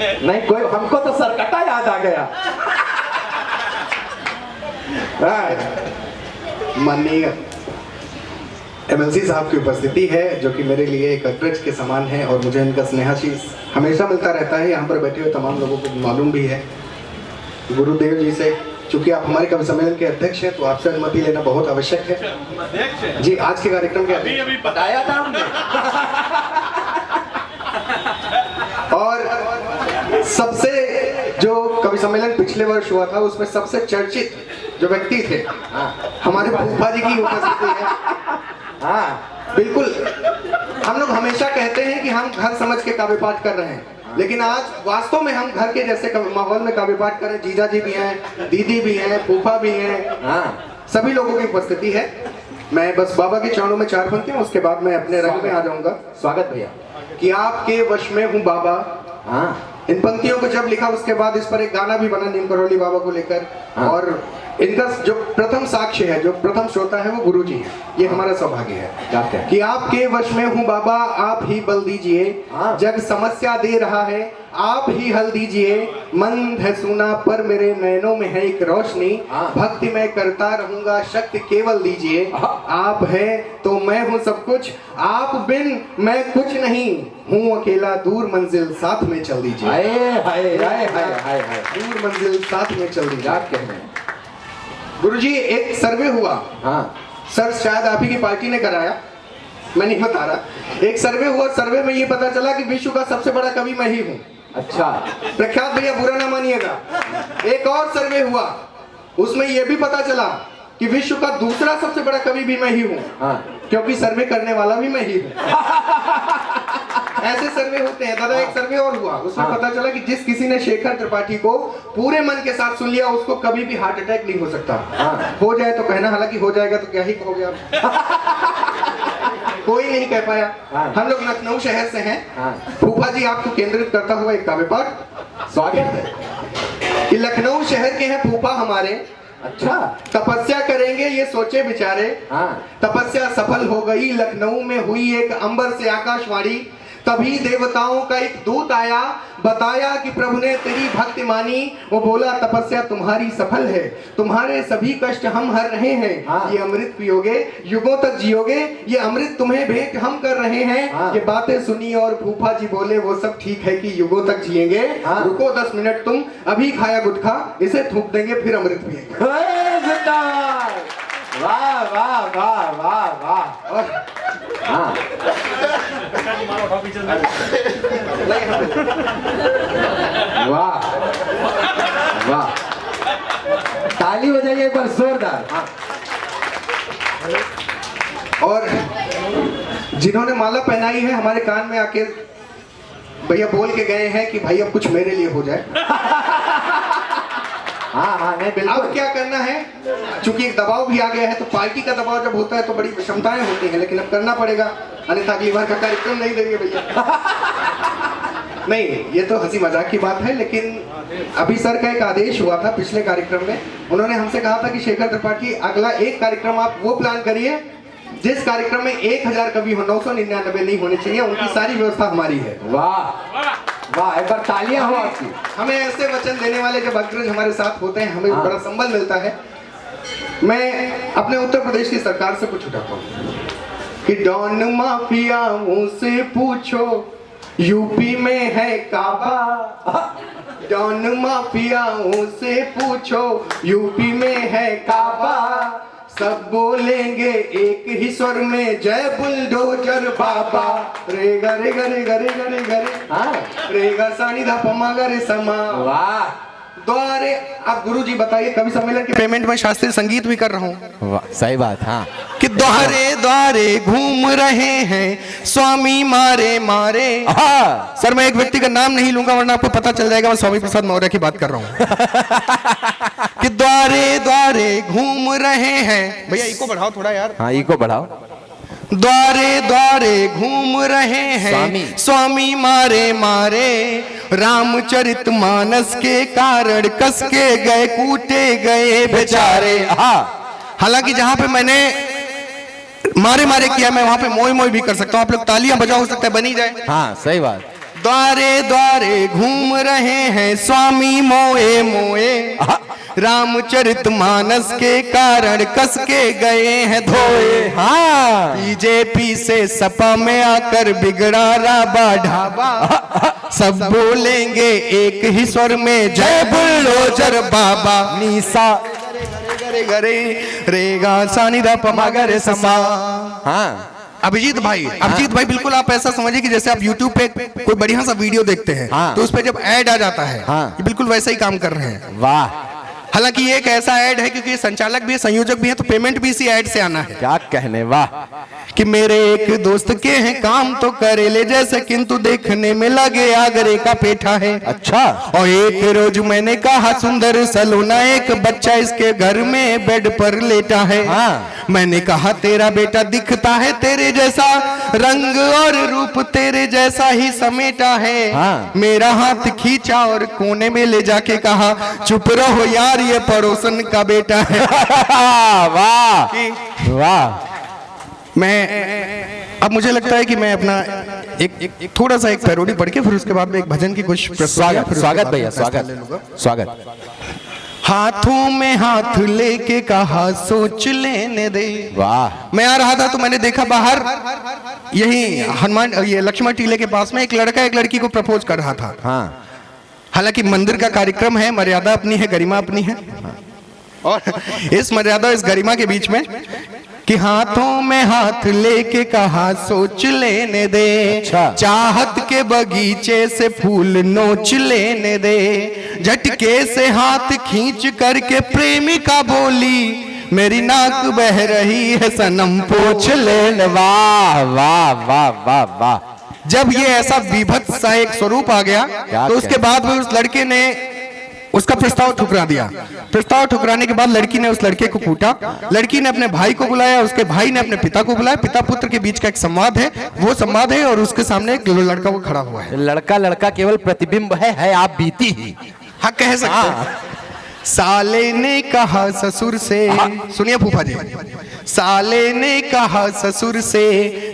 नहीं कोई, हमको तो सरकटा याद आ गया। माननीय एमएलसी साहब की उपस्थिति है जो कि मेरे लिए एक अग्रज के समान है और मुझे इनका स्नेहाशीष हमेशा मिलता रहता है। यहाँ पर बैठे हुए तमाम लोगों को मालूम भी है। गुरुदेव जी से, चूंकि आप हमारे कवि सम्मेलन के अध्यक्ष हैं, तो आपसे अनुमति लेना बहुत आवश्यक है। जी, आज के कार्यक्रम के अभी बताया था हमने। और सबसे जो कवि सम्मेलन पिछले वर्ष हुआ था उसमें सबसे चर्चित जो व्यक्ति थे हमारे फूफा जी की उपस्थिति है। हाँ बिल्कुल, हम लोग हमेशा कहते हैं कि हम घर समझ के काव्य पाठ कर रहे हैं, लेकिन आज वास्तव में हम घर के जैसे माहौल में काव्य पाठ कर रहे हैं। जीजा जी भी हैं, दीदी भी हैं, फूफा भी हैं, हाँ सभी लोगों की उपस्थिति है। मैं बस बाबा के चरणों में 4 पंक्तियां, उसके बाद मैं अपने रंग में आ जाऊंगा। स्वागत भैया। कि आपके वश में हूँ बाबा। हाँ, इन पंक्तियों को जब लिखा उसके बाद इस पर एक गाना भी बना नीम करौली बाबा को लेकर। हाँ। और इनका जो प्रथम साक्ष्य है, जो प्रथम श्रोता है वो गुरु जी है। ये हमारा सौभाग्य है कि आपके वश में हूँ बाबा, आप ही बल दीजिए। जग समस्या दे रहा है, आप ही हल दीजिए। मंद है सुना पर मेरे नैनों में है एक रोशनी। भक्ति मैं करता रहूंगा, शक्ति केवल दीजिए। आप है तो मैं हूँ सब कुछ, आप बिन मैं कुछ नहीं हूँ अकेला। दूर मंजिल साथ में चल दीजिए। दूर मंजिल साथ में चल दीजिए। गुरुजी, एक सर्वे हुआ। हाँ सर, शायद आप ही की पार्टी ने कराया, मैं नहीं बता रहा। एक सर्वे हुआ, सर्वे में ये पता चला कि विश्व का सबसे बड़ा कवि मैं ही हूँ। अच्छा, प्रख्यात भैया, बुरा ना मानिएगा। एक और सर्वे हुआ, उसमें यह भी पता चला कि विश्व का दूसरा सबसे बड़ा कवि भी मैं ही हूँ। हाँ, क्योंकि सर्वे करने वाला भी मैं ही हूँ। ऐसे सर्वे होते हैं दादा। एक सर्वे और हुआ, उसमें पता चला कि जिस किसी ने शेखर त्रिपाठी को पूरे मन के साथ सुन लिया, उसको कभी भी हार्ट अटैक नहीं हो सकता। हो जाए तो कहना, हालांकि हो जाएगा तो क्या ही कहोगे आप। कोई नहीं कह पाया। हम लोग लखनऊ शहर से हैं। फूफा जी आपको केंद्रित करता हुआ एक काव्य पाठ स्वागत है। कि लखनऊ शहर के हैं फूफा हमारे। अच्छा, तपस्या करेंगे ये सोचे बिचारे। तपस्या सफल हो गई, लखनऊ में हुई एक अंबर से आकाशवाणी। तभी देवताओं का एक दूत आया, बताया कि प्रभु ने तेरी भक्ति मानी। वो बोला तपस्या तुम्हारी सफल है, तुम्हारे सभी कष्ट हम हर रहे हैं। ये अमृत पियोगे, युगों तक जियोगे, ये अमृत तुम्हें भेंट हम कर रहे हैं। ये बातें सुनी और फूफा जी बोले वो सब ठीक है कि युगों तक जिएंगे। रुको 10 मिनट, तुम अभी खाया गुटखा, इसे थूक देंगे फिर अमृत पिएंगे। वाह वाह वाह वाह वाह। और हाँ, वाह वाह, ताली बजाइए एक बार जोरदार। हाँ। और जिन्होंने माला पहनाई है, हमारे कान में आके भैया बोल के गए हैं कि भाई अब कुछ मेरे लिए हो जाए। हाँ हाँ, नहीं बिल्कुल। अब क्या करना है, चूंकि एक दबाव भी आ गया है, तो पार्टी का दबाव जब होता है तो बड़ी विषमताएं होती हैं, लेकिन अब करना पड़ेगा, अन्यथा अगली बार का कार्यक्रम नहीं देंगे भैया। नहीं, ये तो हंसी मजाक की बात है, लेकिन अभी सर का एक आदेश हुआ था पिछले कार्यक्रम में। उन्होंने हमसे कहा था कि शेखर त्रिपाठी, अगला एक कार्यक्रम आप वो प्लान करिए जिस कार्यक्रम में 1000 कवि हो, 999 नहीं होने चाहिए। उनकी सारी व्यवस्था हमारी है। वाह वाह, एक बार तालियां हो आपकी। हमें ऐसे वचन देने वाले जब अग्रज हमारे साथ होते हैं, हमें बड़ा संबल मिलता है। मैं अपने उत्तर प्रदेश की सरकार से कुछ उठाता हूँ कि डॉन माफियाओं से पूछो यूपी में है काबा। डॉन माफियाओं से पूछो यूपी में है काबा। सब बोलेंगे एक ही स्वर में जय बुलडोजर बाबा। रे गा रे गा रे गा रे गा रे गा रे। हाँ, रे गा सानी धा पमा गा रे समा। वाह, द्वारे। अब गुरु जी बताइए, कवि सम्मेलन के पेमेंट में शास्त्रीय संगीत भी कर रहा हूँ। सही बात। हाँ, कि द्वारे द्वारे घूम रहे हैं स्वामी मारे मारे। हाँ। सर, मैं एक व्यक्ति का नाम नहीं लूंगा वरना आपको पता चल जाएगा मैं स्वामी प्रसाद मौर्य की बात कर रहा हूँ। कि द्वारे द्वारे घूम रहे हैं। भैया इको बढ़ाओ थोड़ा यार। हाँ, इको बढ़ाओ। द्वारे द्वारे घूम रहे हैं स्वामी मारे मारे। रामचरित मानस के कारण कस के गए कूटे गए बेचारे। हाँ, हालांकि जहां पे मैंने मारे मारे किया, मैं वहां पे मोई मोई भी कर सकता हूँ। आप लोग तालियां बजाओ, हो सकता है बनी जाए। हाँ, सही बात। द्वारे द्वारे घूम रहे हैं स्वामी मोए मोए, रामचरितमानस के कारण कस के गए हैं धोए। हाँ बीजेपी से सपा में आकर बिगड़ा राबा ढाबा, सब बोलेंगे एक ही स्वर में जय बुलडोजर बाबा। निशा गरे गरे रेगा सानी दा पमा गरे समा। हाँ अभिजीत भाई बिल्कुल आप ऐसा समझिए कि जैसे आप YouTube पे कोई बढ़िया सा वीडियो देखते हैं, हाँ। तो उस पे जब ऐड आ जाता है, हाँ। ये बिल्कुल वैसा ही काम कर रहे हैं। वाह हालांकि ये एक ऐसा ऐड है क्योंकि ये संचालक भी है, संयोजक भी है, तो पेमेंट भी इसी ऐड से आना है। क्या कहने, वाह। कि मेरे एक दोस्त के हैं काम तो करेले जैसे, किंतु देखने में लगे आगरे का पेठा है। अच्छा और एक रोज मैंने कहा सुंदर सलोना एक बच्चा इसके घर में बेड पर लेटा है। हाँ। मैंने कहा तेरा बेटा दिखता है तेरे जैसा, रंग और रूप तेरे जैसा ही समेटा है। हाँ। मेरा हाथ खींचा और कोने में ले जाके कहा चुप रहो यार ये पड़ोसन का बेटा है। वाह वाह। मैं अब मुझे लगता है कि मैं अपना एक थोड़ा सा एक पैरोडी पढ़ के फिर उसके बाद में एक भजन की कुछ स्वागत भैया, स्वागत। हाथों में हाथ लेके कहा सोच लेने दे। वाह। मैं आ रहा था तो मैंने देखा बाहर यही हनुमान ये लक्ष्मण टीले के पास में एक लड़का एक लड़की को प्रपोज कर रहा था। हाँ हालांकि मंदिर का कार्यक्रम है, मर्यादा अपनी है, गरिमा अपनी है, और इस मर्यादा इस गरिमा के बीच में कि हाथों में हाथ लेके कहा सोच लेने दे। अच्छा। चाहत के बगीचे से फूल नोच लेने दे। झटके से हाथ खींच करके प्रेमिका बोली मेरी नाक बह रही है सनम पोंछ लेने। वाह वाह वाह वाह वाह। जब ये ऐसा विभत्स सा एक स्वरूप आ गया तो उसके बाद में उस लड़के ने उसका प्रस्ताव ठुकरा दिया। प्रस्ताव ठुकराने के बाद लड़की ने उस लड़के को कूटा, लड़की ने अपने भाई को बुलाया, उसके भाई ने अपने पिता को बुलाया। पिता पुत्र के बीच का एक संवाद है, वो संवाद है, और उसके सामने एक लड़का वो खड़ा हुआ है। लड़का केवल प्रतिबिंब है आप बीती ही। हाँ कह सकते हैं। साले ने कहा ससुर से, सुनिए फूफा जी, साले ने कहा ससुर से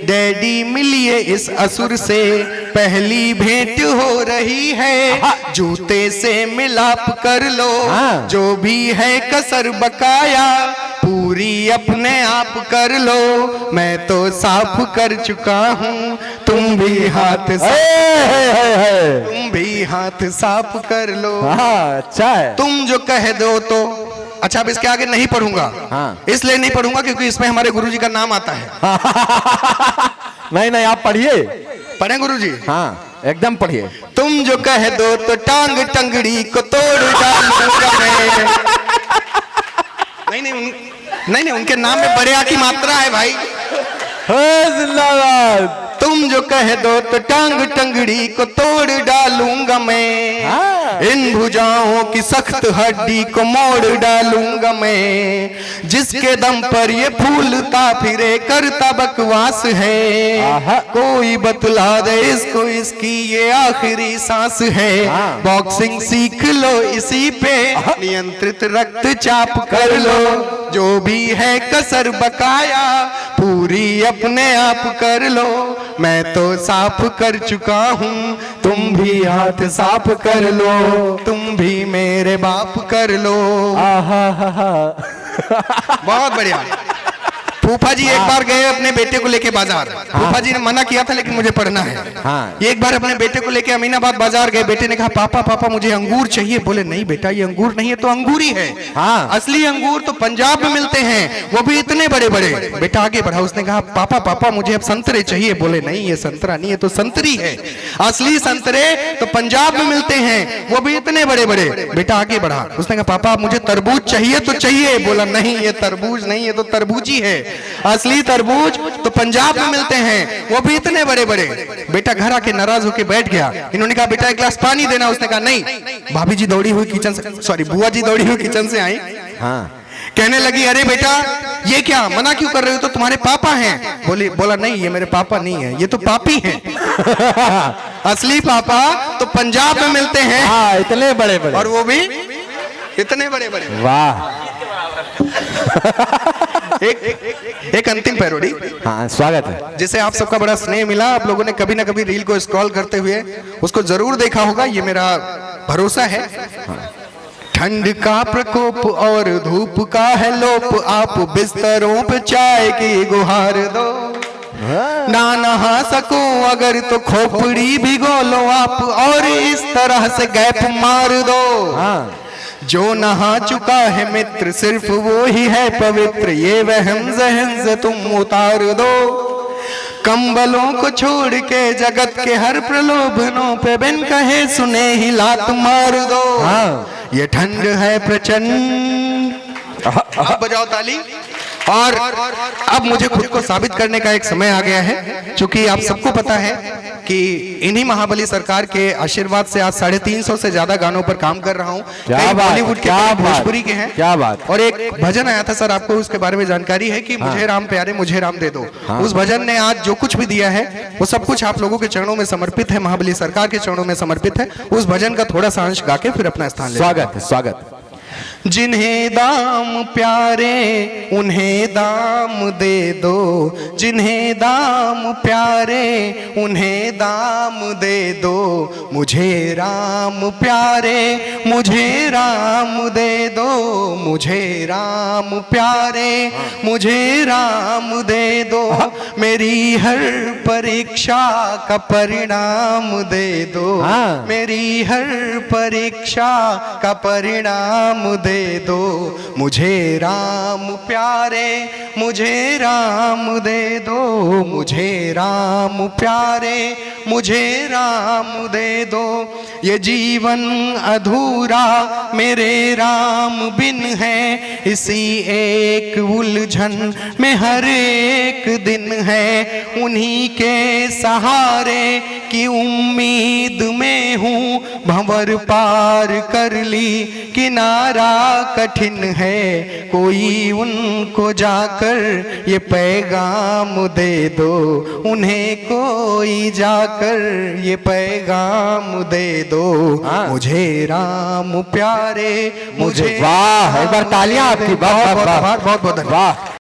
डैडी मिलिए इस असुर से, पहली भेंट हो रही है जूते से मिलाप कर लो, जो भी है कसर बकाया पूरी अपने आप कर लो, मैं तो साफ कर चुका हूँ तुम भी हाथ तुम भी हाथ साफ कर लो। हाँ अच्छा है। तुम जो कह दो तो अच्छा, अब इसके आगे नहीं पढ़ूंगा। हाँ। इसलिए नहीं पढ़ूंगा क्योंकि इसमें हमारे गुरुजी का नाम आता है। नहीं आप पढ़िए। पढ़े गुरुजी? हाँ एकदम पढ़िए। तुम जो कह दो तो टांग टंगड़ी को तोड़ डालूंगा मैं। नहीं उनके नाम में बड़े आ की मात्रा है भाई। जिंदाबाद। तुम जो कह दो तो टांग टंगड़ी को तोड़ डालूंगा मैं। हाँ। इन भुजाओं की सख्त हड्डी को मोड़ डालूंगा मैं। जिसके दम पर ये फूलता फिरे करता बकवास है, कोई बतला दे इसको इसकी ये आखिरी सांस है। बॉक्सिंग सीख लो इसी पे, नियंत्रित रक्तचाप कर लो, जो भी है कसर बकाया पूरी अपने आप कर लो, मैं तो साफ कर चुका हूँ तुम भी हाथ साफ कर लो, तुम भी मेरे बाप कर लो। बहुत बढ़िया। फूफा जी एक बार गए अपने बेटे को लेके बाजार। फूफा जी ने मना किया था लेकिन मुझे पढ़ना है। हाँ। एक बार अपने बेटे को लेके अमीनाबाद बाजार गए। बेटे ने कहा पापा मुझे अंगूर चाहिए। बोले नहीं बेटा ये अंगूर नहीं है तो अंगूरी है। हाँ। असली अंगूर तो पंजाब में मिलते हैं, वो भी इतने बड़े बड़े। बेटा आगे बढ़ा, उसने कहा पापा मुझे अब संतरे चाहिए। बोले नहीं ये संतरा नहीं है तो संतरी है। असली संतरे तो पंजाब में मिलते हैं, वो भी इतने बड़े बड़े। बेटा आगे बढ़ा, उसने कहा पापा मुझे तरबूज चाहिए तो चाहिए। बोला नहीं ये तरबूज नहीं है तो तरबूजी है। असली तरबूज तो पंजाब में मिलते हैं, वो भी इतने बड़े बड़े। बेटा घर आके नाराज होके बैठ गया। इन्होंने कहा बेटा एक गिलास पानी देना। उसने कहा नहीं। भाभी जी दौड़ी हुई किचन से, सॉरी बुआ जी दौड़ी हुई किचन से आई। हाँ। कहने लगी अरे बेटा ये क्या मना क्यों कर रहे हो, तो तुम्हारे पापा हैं। बोला नहीं ये मेरे पापा नहीं है, ये तो पापी हैं। असली पापा तो पंजाब में मिलते हैं। हाँ, इतने बड़े बड़े, और वो भी इतने बड़े बड़े। वाह। एक अंतिम पैरोडी हाँ स्वागत है। जिसे आप सबका बड़ा स्नेह मिला, आप लोगों ने कभी ना कभी रील को स्क्रॉल करते हुए उसको जरूर देखा होगा, ये मेरा भरोसा है। ठंड का प्रकोप और धूप का है लोप, आप बिस्तरों पे चाय की गुहार दो। ना नहा सको अगर तो खोपड़ी भिगो लो आप, और इस तरह से गैप मार दो। जो नहा चुका है मित्र सिर्फ वो ही है पवित्र, ये वहम जहन से तुम उतार दो। कंबलों को छोड़ के जगत के हर प्रलोभनों पे बिन कहे सुने ही लात मार दो। ये ठंड है प्रचंड। अब बजाओ ताली। और अब मुझे खुद को साबित करने का एक समय आ गया है, क्योंकि आप सबको पता है कि इन्हीं महाबली सरकार के आशीर्वाद से आज 350 से ज्यादा गानों पर काम कर रहा हूँ। बॉलीवुड के, भोजपुरी के हैं। क्या बात। और एक भजन आया था सर, आपको उसके बारे में जानकारी है कि मुझे राम प्यारे मुझे राम दे दो। उस भजन ने आज जो कुछ भी दिया है वो सब कुछ आप लोगों के चरणों में समर्पित है, महाबली सरकार के चरणों में समर्पित है। उस भजन का थोड़ा सा अंश गा के फिर अपना स्थान ले। स्वागत है, स्वागत। जिन्हें दाम प्यारे उन्हें दाम दे दो, जिन्हें दाम प्यारे उन्हें दाम दे दो। मुझे राम प्यारे मुझे राम दे दो, मुझे राम प्यारे मुझे राम दे दो। मेरी हर परीक्षा का परिणाम दे दो, मेरी हर परीक्षा का परिणाम दे दो। मुझे राम प्यारे मुझे राम दे दो, मुझे राम प्यारे मुझे राम दे दो। ये जीवन अधूरा मेरे राम बिन है, इसी एक उलझन में हर एक दिन है। उन्हीं के सहारे की उम्मीद में हूँ, भंवर पार कर ली किनारा कठिन है। कोई उनको जाकर ये पैगाम दे दो, उन्हें कोई जाकर ये पैगाम दे दो। मुझे राम प्यारे मुझे। वाह, एक बार तालियां आपकी। बहुत बहुत बहुत धन्यवाद।